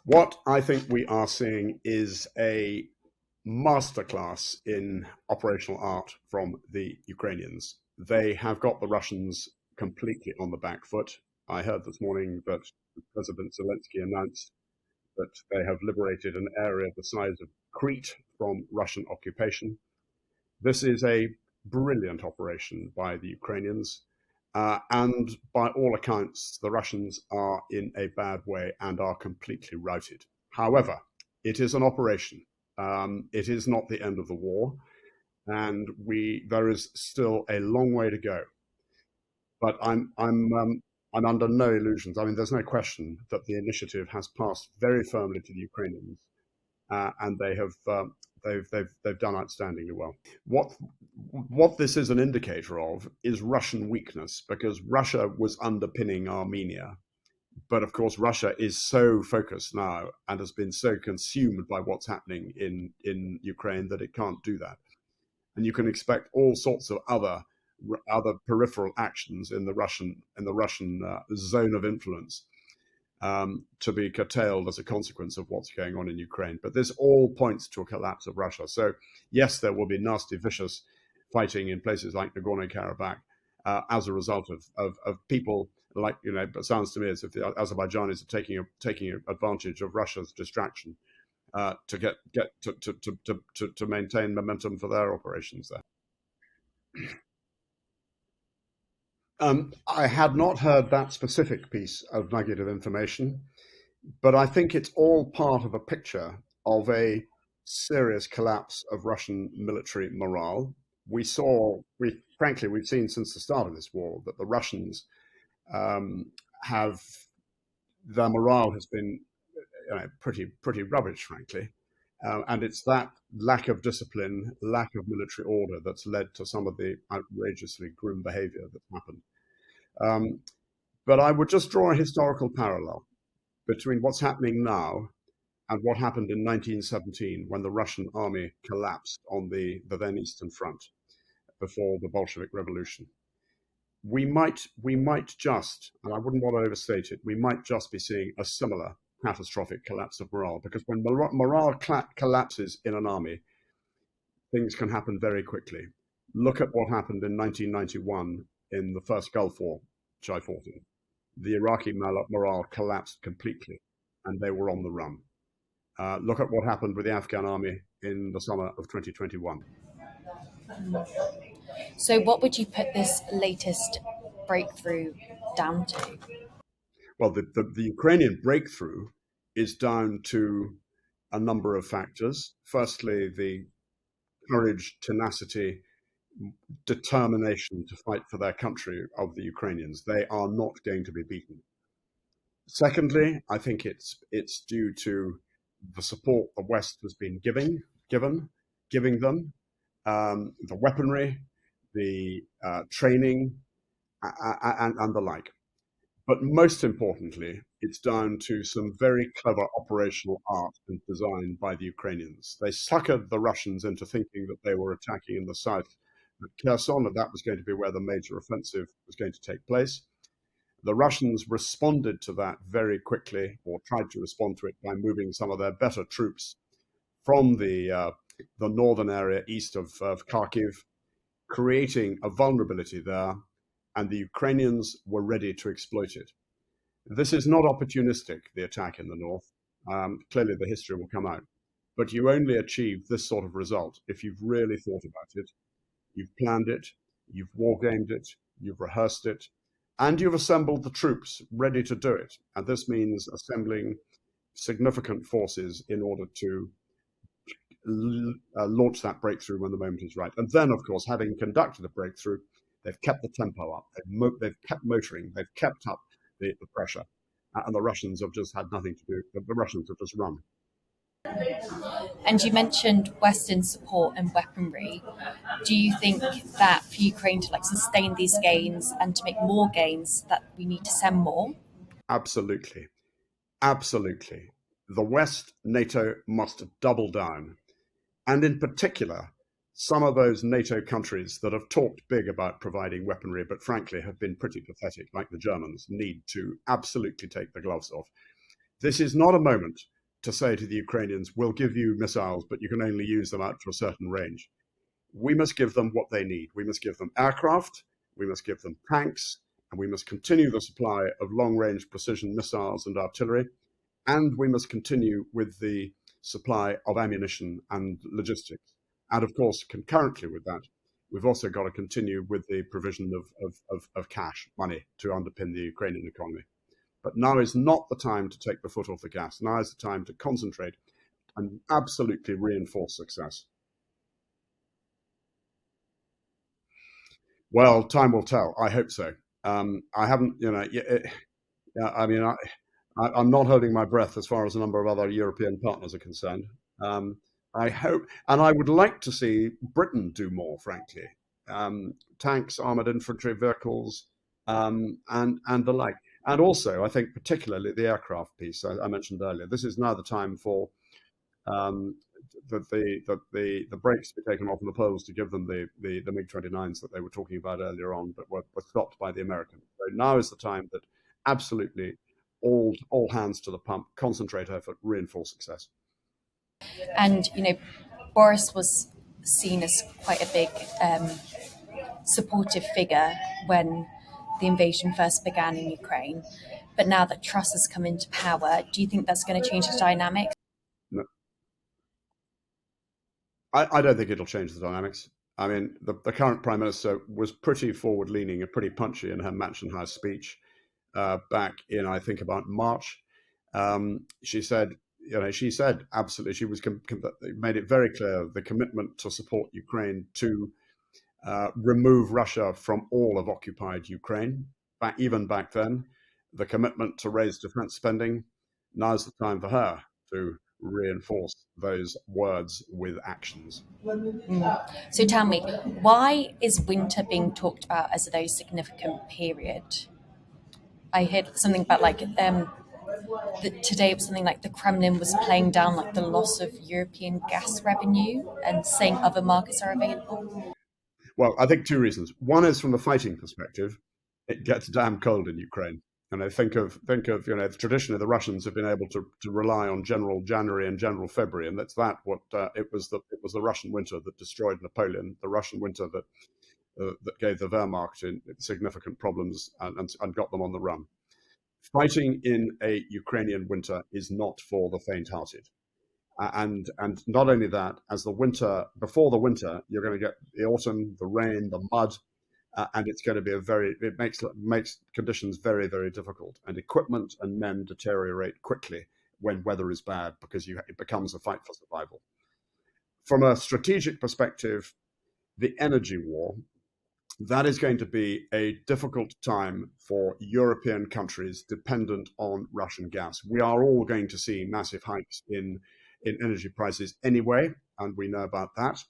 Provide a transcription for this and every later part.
What I think we are seeing is a masterclass in operational art from the Ukrainians. They have got the Russians completely on the back foot. I heard this morning that President Zelensky announced that they have liberated an area the size of Crete from Russian occupation. This is a brilliant operation by the Ukrainians. And by all accounts, the Russians are in a bad way and are completely routed. However, it is an operation. It is not the end of the war, and there is still a long way to go. But I'm under no illusions. I mean, there's no question that the initiative has passed very firmly to the Ukrainians, and they've done outstandingly well. What this is an indicator of is Russian weakness, because Russia was underpinning Armenia. But of course, Russia is so focused now and has been so consumed by what's happening in Ukraine that it can't do that. And you can expect all sorts of other peripheral actions in the Russian zone of influence to be curtailed as a consequence of what's going on in Ukraine. But this all points to a collapse of Russia. So yes, there will be nasty, vicious fighting in places like Nagorno-Karabakh as a result of people like, it sounds to me as if the Azerbaijanis are taking advantage of Russia's distraction to maintain momentum for their operations there. I had not heard that specific piece of negative information, but I think it's all part of a picture of a serious collapse of Russian military morale. We've seen since the start of this war that the Russians their morale has been pretty rubbish, frankly. And it's that lack of discipline, lack of military order that's led to some of the outrageously grim behavior that's happened. But I would just draw a historical parallel between what's happening now and what happened in 1917 when the Russian army collapsed on the then Eastern Front before the Bolshevik Revolution. We might just, and I wouldn't want to overstate it, we might just be seeing a similar catastrophic collapse of morale, because when morale collapses in an army, things can happen very quickly. Look at what happened in 1991 in the first Gulf War, which I fought in. The Iraqi morale collapsed completely, and they were on the run. Look at what happened with the Afghan army in the summer of 2021. So what would you put this latest breakthrough down to? Well, the Ukrainian breakthrough is down to a number of factors. Firstly, the courage, tenacity, determination to fight for their country of the Ukrainians. They are not going to be beaten. Secondly, I think it's due to the support the West has been giving them, the weaponry, the training, and the like. But most importantly, it's down to some very clever operational art and design by the Ukrainians. They suckered the Russians into thinking that they were attacking in the south at Kherson, and that was going to be where the major offensive was going to take place. The Russians responded to that very quickly, or tried to respond to it, by moving some of their better troops from the northern area east of Kharkiv, creating a vulnerability there, and the Ukrainians were ready to exploit it. This is not opportunistic, the attack in the north. Clearly the history will come out. But you only achieve this sort of result if you've really thought about it, you've planned it, you've wargamed it, you've rehearsed it, and you've assembled the troops ready to do it. And this means assembling significant forces in order to launch that breakthrough when the moment is right. And then, of course, having conducted a breakthrough, they've kept the tempo up, they've kept motoring, they've kept up the pressure, and the Russians have just had nothing to do. The Russians have just run. And you mentioned Western support and weaponry. Do you think that for Ukraine to sustain these gains and to make more gains, that we need to send more? Absolutely. Absolutely. The West, NATO, must double down. And in particular, some of those NATO countries that have talked big about providing weaponry, but frankly have been pretty pathetic, like the Germans, need to absolutely take the gloves off. This is not a moment to say to the Ukrainians, we'll give you missiles, but you can only use them out to a certain range. We must give them what they need. We must give them aircraft, we must give them tanks, and we must continue the supply of long-range precision missiles and artillery, and we must continue with the supply of ammunition and logistics. And of course, concurrently with that, we've also got to continue with the provision of cash, money, to underpin the Ukrainian economy. But now is not the time to take the foot off the gas. Now is the time to concentrate and absolutely reinforce success. Well, time will tell. I hope so. I haven't, I mean, I'm not holding my breath as far as a number of other European partners are concerned. I hope, and I would like to see Britain do more, frankly. Tanks, armored infantry vehicles, and the like. And also, I think particularly the aircraft piece I mentioned earlier. This is now the time for um, the brakes to be taken off on the Poles to give them the MiG-29s that they were talking about earlier on, but were stopped by the Americans. So now is the time that absolutely all hands to the pump, concentrate effort, reinforce success. And Boris was seen as quite a big supportive figure when the invasion first began in Ukraine. But now that Truss has come into power, do you think that's going to change the dynamics? No, I don't think it'll change the dynamics. I mean, the current prime minister was pretty forward-leaning and pretty punchy in her Mansion House speech back in, I think, about March. She said, absolutely, she was made it very clear the commitment to support Ukraine to remove Russia from all of occupied Ukraine. Even back then, the commitment to raise defense spending. Now's the time for her to reinforce those words with actions. So tell me, why is winter being talked about as a very significant period? I heard something about today it was something like the Kremlin was playing down like the loss of European gas revenue and saying other markets are available. Well, I think two reasons. One is from the fighting perspective, it gets damn cold in Ukraine. And I think of traditionally the Russians have been able to rely on General January and General February, and it was the Russian winter that destroyed Napoleon, the Russian winter that gave the Wehrmacht significant problems and got them on the run. Fighting in a Ukrainian winter is not for the faint-hearted. And not only that, before the winter, you're going to get the autumn, the rain, the mud, and it's going to be it makes conditions very, very difficult. And equipment and men deteriorate quickly when weather is bad because it becomes a fight for survival. From a strategic perspective, the energy war, that is going to be a difficult time for European countries dependent on Russian gas. We are all going to see massive hikes in energy prices anyway, and we know about that.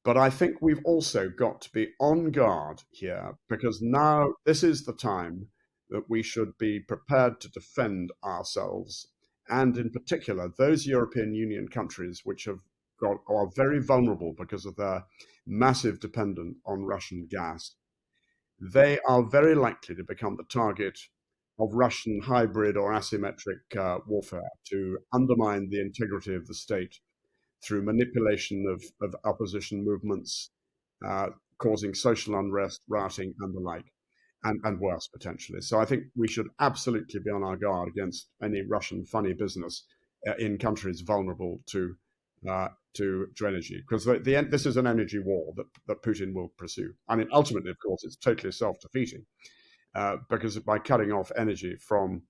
But I think we've also got to be on guard here because now this is the time that we should be prepared to defend ourselves, and in particular, those European Union countries which are very vulnerable because of their massive dependence on Russian gas. They are very likely to become the target of Russian hybrid or asymmetric warfare to undermine the integrity of the state through manipulation of opposition movements, causing social unrest, rioting, and the like, and worse potentially. So I think we should absolutely be on our guard against any Russian funny business in countries vulnerable to energy, because this is an energy war that Putin will pursue. I mean, ultimately, of course, it's totally self-defeating because by cutting off energy from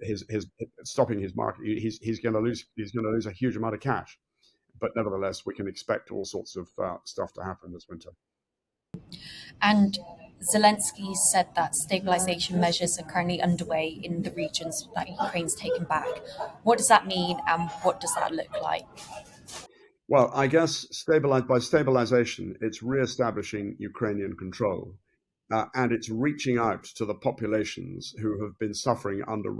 his stopping his market, he's going to lose a huge amount of cash. But nevertheless, we can expect all sorts of stuff to happen this winter. And Zelensky said that stabilization measures are currently underway in the regions that Ukraine's taken back. What does that mean, and what does that look like? Well, I guess by stabilization, it's re-establishing Ukrainian control, and it's reaching out to the populations who have been suffering under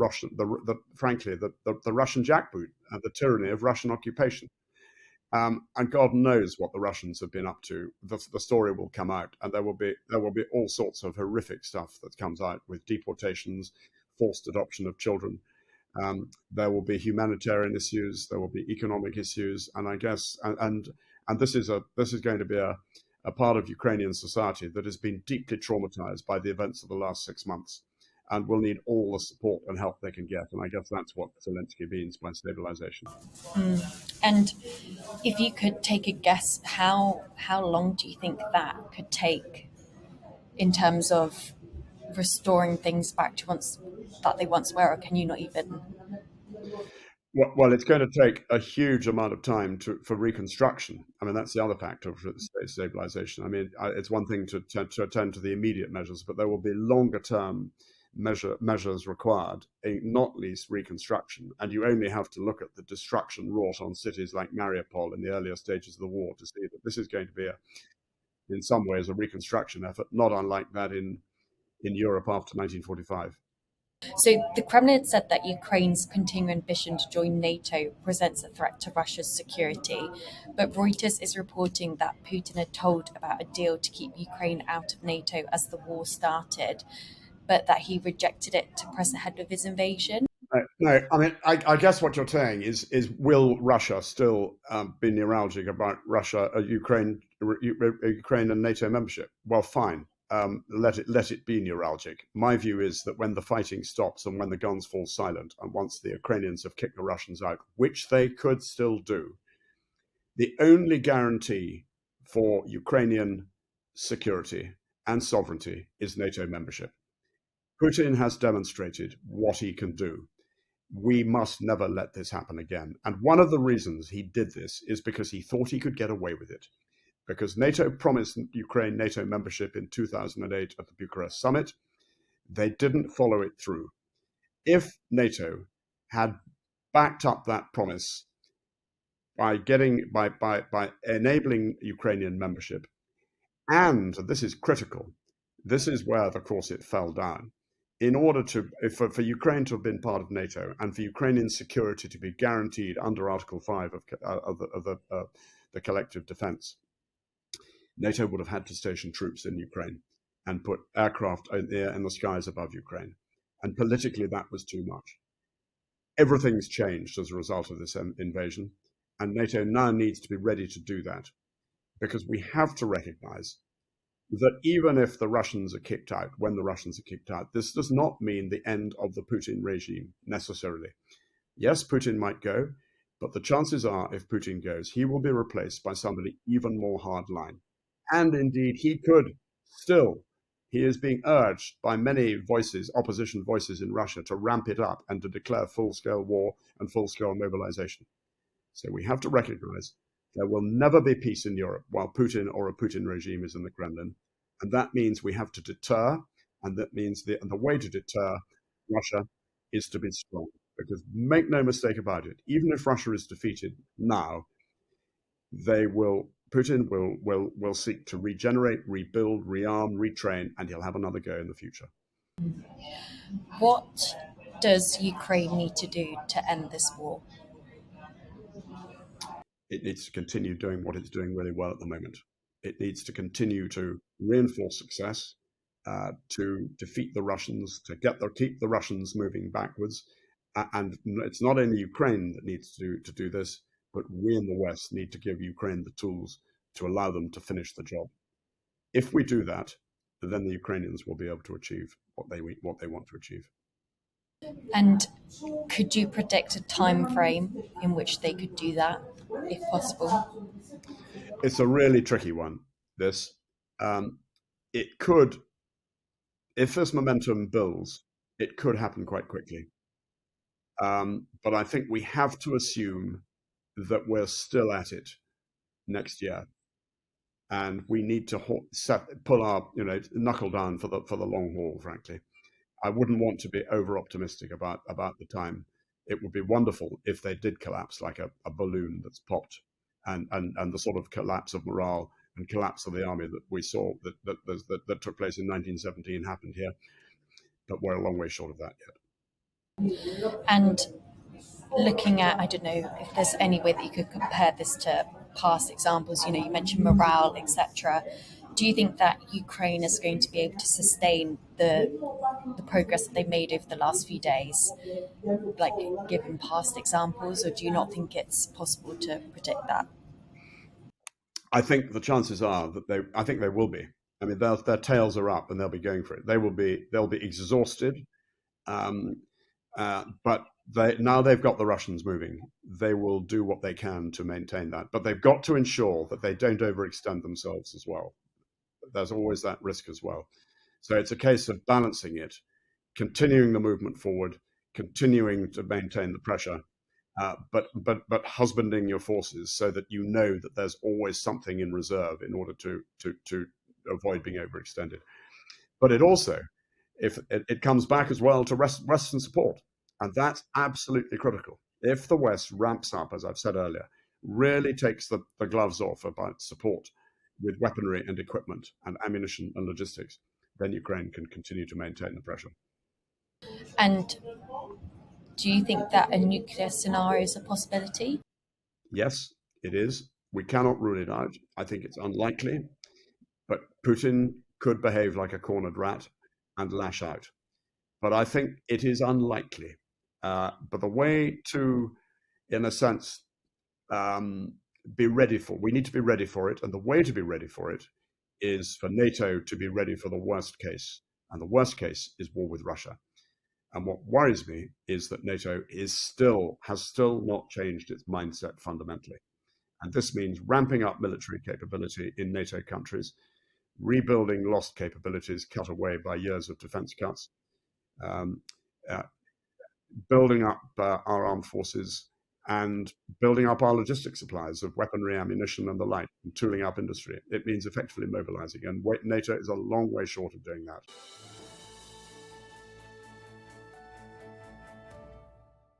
frankly, the Russian jackboot and the tyranny of Russian occupation. And God knows what the Russians have been up to. The story will come out, and there will be all sorts of horrific stuff that comes out with deportations, forced adoption of children, There will be humanitarian issues, there will be economic issues, and I guess and this is going to be a part of Ukrainian society that has been deeply traumatized by the events of the last 6 months, and will need all the support and help they can get. And I guess that's what Zelensky means by stabilization. And if you could take a guess, how long do you think that could take in terms of restoring things back to once that they once were, or can you not even? Well, it's going to take a huge amount of time for reconstruction. I mean, that's the other factor of stabilization. I mean, it's one thing to attend to the immediate measures, but there will be longer term measures required, not least reconstruction. And you only have to look at the destruction wrought on cities like Mariupol in the earlier stages of the war to see that this is going to be, in some ways, a reconstruction effort, not unlike that in Europe after 1945. So the Kremlin said that Ukraine's continuing ambition to join NATO presents a threat to Russia's security, but Reuters is reporting that Putin had told about a deal to keep Ukraine out of NATO as the war started, but that he rejected it to press ahead with his invasion. No, I mean, I guess what you're saying is will Russia still be neuralgic about Ukraine and NATO membership? Well, fine. Let it be neuralgic. My view is that when the fighting stops and when the guns fall silent, and once the Ukrainians have kicked the Russians out, which they could still do, the only guarantee for Ukrainian security and sovereignty is NATO membership. Putin has demonstrated what he can do. We must never let this happen again. And one of the reasons he did this is because he thought he could get away with it. Because NATO promised Ukraine NATO membership in 2008 at the Bucharest summit. They didn't follow it through. If NATO had backed up that promise by enabling Ukrainian membership, and this is critical, this is where, of course, it fell down. In order for Ukraine to have been part of NATO and for Ukrainian security to be guaranteed under Article 5 of the collective defense, NATO would have had to station troops in Ukraine and put aircraft in the skies above Ukraine. And politically, that was too much. Everything's changed as a result of this invasion, and NATO now needs to be ready to do that, because we have to recognize that even if the Russians are kicked out, when the Russians are kicked out, this does not mean the end of the Putin regime necessarily. Yes, Putin might go, but the chances are if Putin goes, he will be replaced by somebody even more hardline. And indeed, he could still. He is being urged by many voices, opposition voices in Russia, to ramp it up and to declare full-scale war and full-scale mobilization. So we have to recognize there will never be peace in Europe while Putin or a Putin regime is in the Kremlin. And that means we have to deter, and that means the way to deter Russia is to be strong. Because make no mistake about it, even if Russia is defeated now, Putin will seek to regenerate, rebuild, rearm, retrain, and he'll have another go in the future. What does Ukraine need to do to end this war? It needs to continue doing what it's doing really well at the moment. It needs to continue to reinforce success, to defeat the Russians, to keep the Russians moving backwards. And it's not only Ukraine that needs to do this, but we in the West need to give Ukraine the tools to allow them to finish the job. If we do that, then the Ukrainians will be able to achieve what they want to achieve. And could you predict a time frame in which they could do that, if possible? It's a really tricky one, this. It could, if this momentum builds, it could happen quite quickly. But I think we have to assume that we're still at it next year, and we need to pull our knuckle down for the long haul. Frankly, I wouldn't want to be over optimistic about the time. It would be wonderful if they did collapse like a balloon that's popped, and the sort of collapse of morale and collapse of the army that we saw that took place in 1917 happened here. But we're a long way short of that yet. And looking at, I don't know if there's any way that you could compare this to past examples, you mentioned morale, etc. Do you think that Ukraine is going to be able to sustain the progress that they've made over the last few days, like given past examples, or do you not think it's possible to predict that? I think the chances are that I think they will be. I mean, their tails are up and they'll be going for it. They'll be exhausted, um, but now they've got the Russians moving. They will do what they can to maintain that, but they've got to ensure that they don't overextend themselves as well. There's always that risk as well. So it's a case of balancing it, continuing the movement forward, continuing to maintain the pressure, but husbanding your forces so that you know that there's always something in reserve in order to avoid being overextended. But it also, if it comes back as well to Western support, and that's absolutely critical. If the West ramps up, as I've said earlier, really takes the gloves off about support with weaponry and equipment and ammunition and logistics, then Ukraine can continue to maintain the pressure. And do you think that a nuclear scenario is a possibility? Yes, it is. We cannot rule it out. I think it's unlikely, but Putin could behave like a cornered rat and lash out. But I think it is unlikely. But the way to, in a sense, be ready for, we need to be ready for it. And the way to be ready for it is for NATO to be ready for the worst case. And the worst case is war with Russia. And what worries me is that NATO has still not changed its mindset fundamentally. And this means ramping up military capability in NATO countries, rebuilding lost capabilities cut away by years of defense cuts, um, uh, building up our armed forces, and building up our logistic supplies of weaponry, ammunition, and the like, and tooling up industry. It means effectively mobilizing. And NATO is a long way short of doing that.